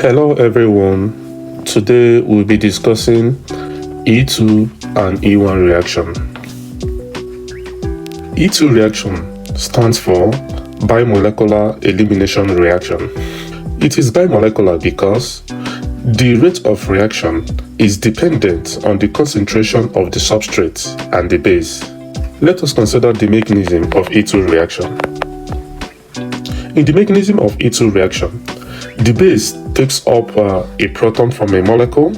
Hello everyone, today we'll be discussing E2 and E1 reaction. E2 reaction stands for bimolecular elimination reaction. It is bimolecular because the rate of reaction is dependent on the concentration of the substrate and the base. Let us consider the mechanism of E2 reaction. In the mechanism of E2 reaction, the base takes up a proton from a molecule.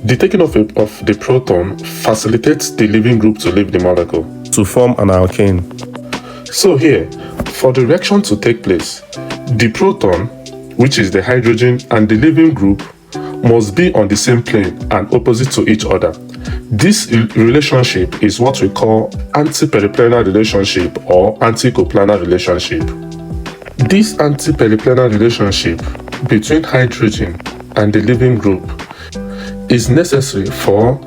The taking of the proton facilitates the leaving group to leave the molecule to form an alkene. So here, for the reaction to take place, the proton, which is the hydrogen, and the leaving group must be on the same plane and opposite to each other. This relationship is what we call anti-periplanar relationship or anticoplanar relationship. This anti-periplanar relationship between hydrogen and the leaving group is necessary for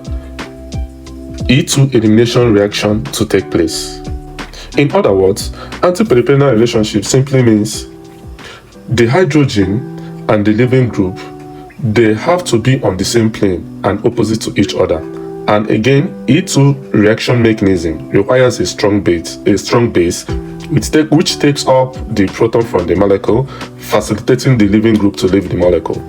E2 elimination reaction to take place. In other words, anti-periplanar relationship simply means the hydrogen and the leaving group, they have to be on the same plane and opposite to each other. And again, E2 reaction mechanism requires a strong base which takes up the proton from the molecule, facilitating the leaving group to leave the molecule.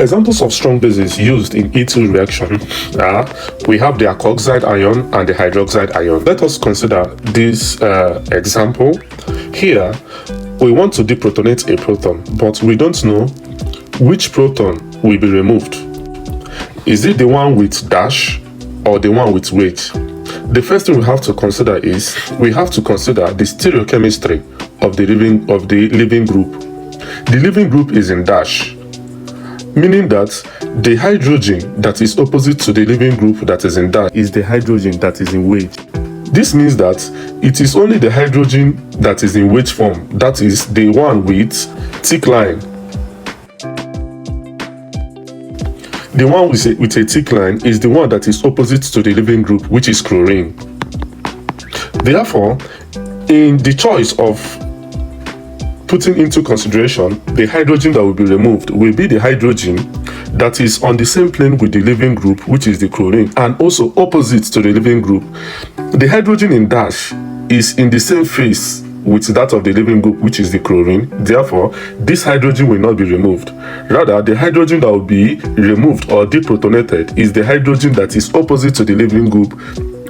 Examples of strong bases used in E2 reaction are, we have the alkoxide ion and the hydroxide ion. Let us consider this example. Here, we want to deprotonate a proton, but we don't know which proton will be removed. Is it the one with dash or the one with weight? The first thing we have to consider is we have to consider the stereochemistry of the leaving group. The leaving group is in dash, meaning that the hydrogen that is opposite to the leaving group that is in dash is the hydrogen that is in weight. This means that it is only the hydrogen that is in weight form, that is the one with thick line. The one with a thick line is the one that is opposite to the leaving group, which is chlorine. Therefore, in the choice of putting into consideration the hydrogen that will be removed will be the hydrogen that is on the same plane with the leaving group, which is the chlorine, and also opposite to the leaving group. The hydrogen in dash is in the same phase with that of the leaving group, which is the chlorine. Therefore, this hydrogen will not be removed. Rather, the hydrogen that will be removed or deprotonated is the hydrogen that is opposite to the leaving group,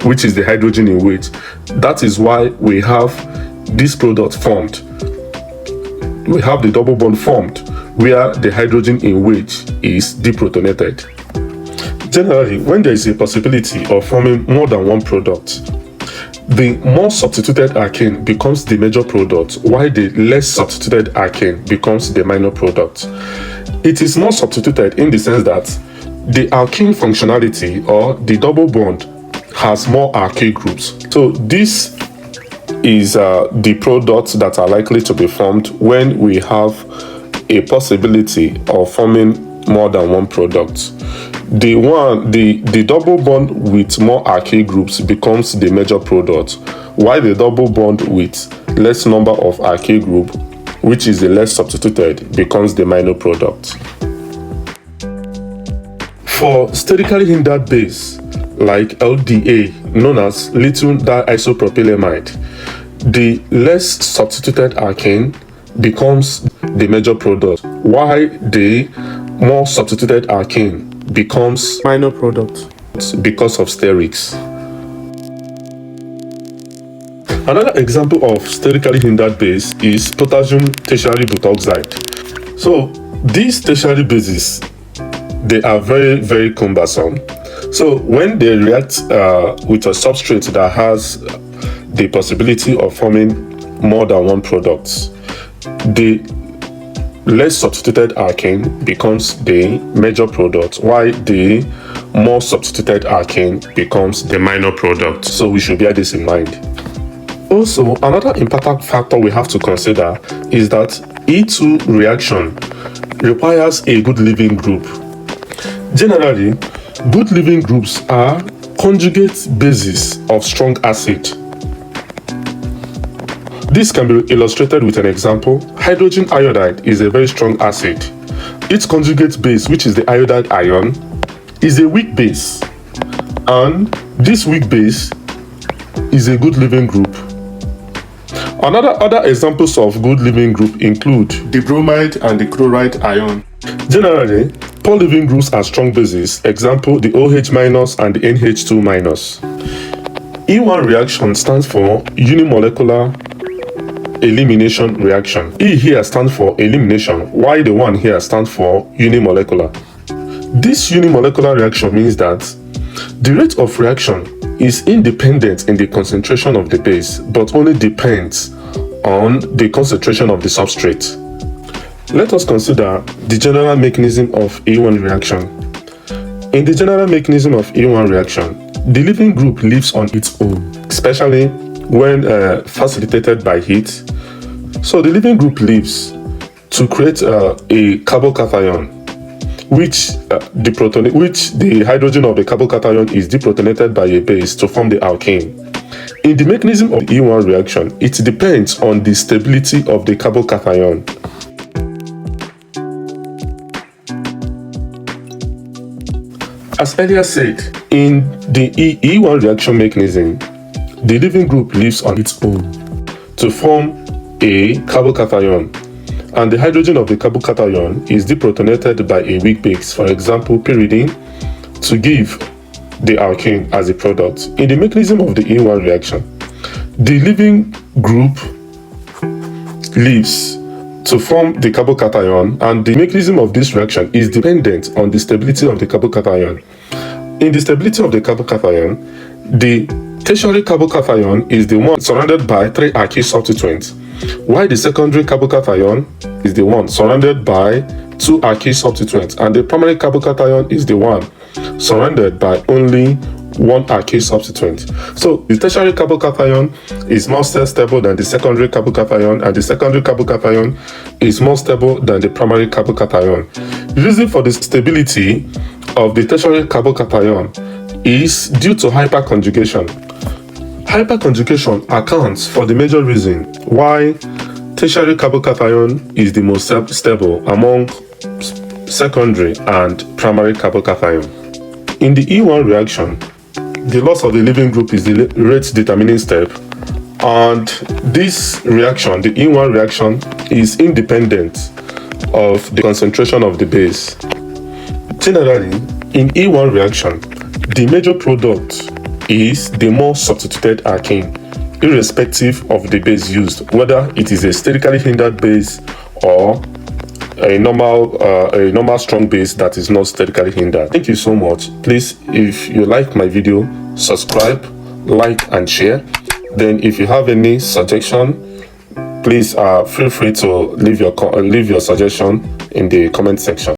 which is the hydrogen in weight. That is why we have this product formed. We have the double bond formed where the hydrogen in weight is deprotonated. Generally, when there is a possibility of forming more than one product, the more substituted alkene becomes the major product, while the less substituted alkene becomes the minor product. It is more substituted in the sense that the alkene functionality or the double bond has more alkyl groups. So this is the products that are likely to be formed when we have a possibility of forming more than one product. The double bond with more alkyl groups becomes the major product, while the double bond with less number of alkyl group, which is the less substituted, becomes the minor product. For sterically hindered base like LDA, known as lithium diisopropylamide, the less substituted alkene becomes the major product, while the more substituted alkene becomes minor product because of sterics. Another example of sterically hindered base is potassium tertiary butoxide. So these tertiary bases, they are very, very cumbersome. So when they react with a substrate that has the possibility of forming more than one product, the less substituted alkene becomes the major product, while the more substituted alkene becomes the minor product. So we should bear this in mind. Also, another important factor we have to consider is that E2 reaction requires a good leaving group. Generally, good leaving groups are conjugate bases of strong acid. This can be illustrated with an example. Hydrogen iodide is a very strong acid, its conjugate base, which is the iodide ion, is a weak base, and this weak base is a good leaving group. Other examples of good leaving group include the bromide and the chloride ion. Generally, poor leaving groups are strong bases. Example, the OH- and the NH2-. E1 reaction stands for unimolecular elimination reaction. E here stands for elimination, while the one here stands for unimolecular. This unimolecular reaction means that the rate of reaction is independent in the concentration of the base, but only depends on the concentration of the substrate. Let us consider the general mechanism of E1 reaction. In the general mechanism of E1 reaction, the leaving group lives on its own, especially when facilitated by heat. So the leaving group lives to create a carbocation, which the hydrogen of the carbocation is deprotonated by a base to form the alkene. In the mechanism of the E1 reaction, it depends on the stability of the carbocation. As earlier said, in the E1 reaction mechanism, the leaving group lives on its own to form a carbocation, and the hydrogen of the carbocation is deprotonated by a weak base, for example pyridine, to give the alkene as a product. In the mechanism of the E1 reaction, the leaving group lives to form the carbocation, and the mechanism of this reaction is dependent on the stability of the carbocation. In the stability of the carbocation, the tertiary carbocation is the one surrounded by 3 alkyl substituents, while the secondary carbocation is the one surrounded by 2 alkyl substituents, and the primary carbocation is the one surrounded by only 1 alkyl substituent. So the tertiary carbocation is more stable than the secondary carbocation, and the secondary carbocation is more stable than the primary carbocation. The reason for the stability of the tertiary carbocation is due to hyperconjugation. Hyperconjugation accounts for the major reason why tertiary carbocation is the most stable among secondary and primary carbocation. In the E1 reaction, the loss of the leaving group is the rate determining step, and this reaction, the E1 reaction, is independent of the concentration of the base. Generally, in E1 reaction, the major product is the more substituted alkene, irrespective of the base used, whether it is a sterically hindered base or a normal strong base that is not sterically hindered. Thank you so much. Please, if you like my video, subscribe, like and share. Then if you have any suggestion, please feel free to leave your suggestion in the comment section.